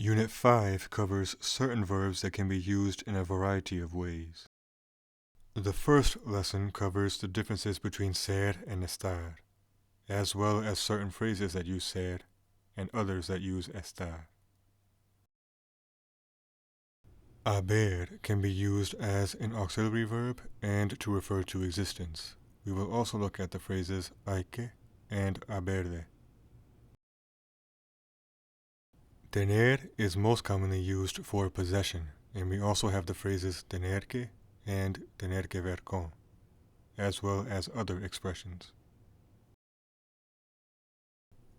Unit 5 covers certain verbs that can be used in a variety of ways. The first lesson covers the differences between ser and estar, as well as certain phrases that use ser and others that use estar. Haber can be used as an auxiliary verb and to refer to existence. We will also look at the phrases hay que and haber. Tener is most commonly used for possession, and we also have the phrases tener que and tener que ver con, as well as other expressions.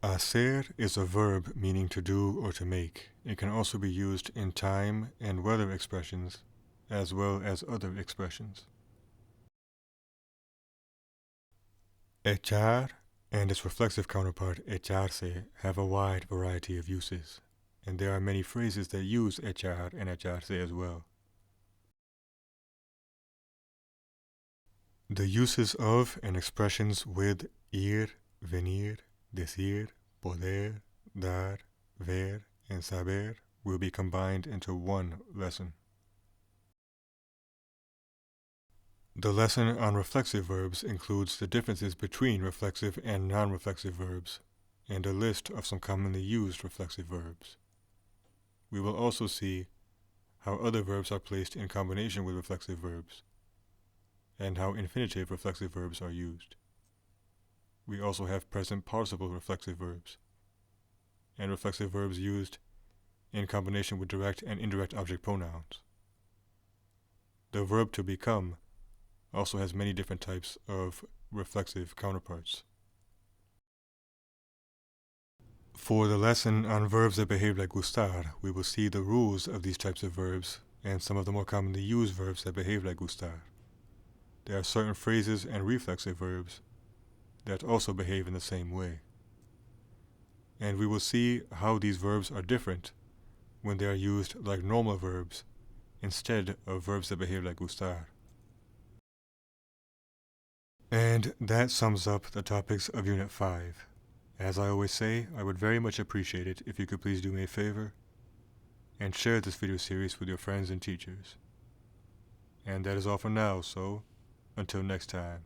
Hacer is a verb meaning to do or to make. It can also be used in time and weather expressions, as well as other expressions. Echar and its reflexive counterpart echarse have a wide variety of uses, and there are many phrases that use echar and echarse as well. The uses of and expressions with ir, venir, decir, poder, dar, ver, and saber will be combined into one lesson. The lesson on reflexive verbs includes the differences between reflexive and non-reflexive verbs, and a list of some commonly used reflexive verbs. We will also see how other verbs are placed in combination with reflexive verbs, and how infinitive reflexive verbs are used. We also have present participle reflexive verbs, and reflexive verbs used in combination with direct and indirect object pronouns. The verb to become also has many different types of reflexive counterparts. For the lesson on verbs that behave like gustar, we will see the rules of these types of verbs and some of the more commonly used verbs that behave like gustar. There are certain phrases and reflexive verbs that also behave in the same way. And we will see how these verbs are different when they are used like normal verbs instead of verbs that behave like gustar. And that sums up the topics of Unit 5. As I always say, I would very much appreciate it if you could please do me a favor and share this video series with your friends and teachers. And that is all for now, so until next time.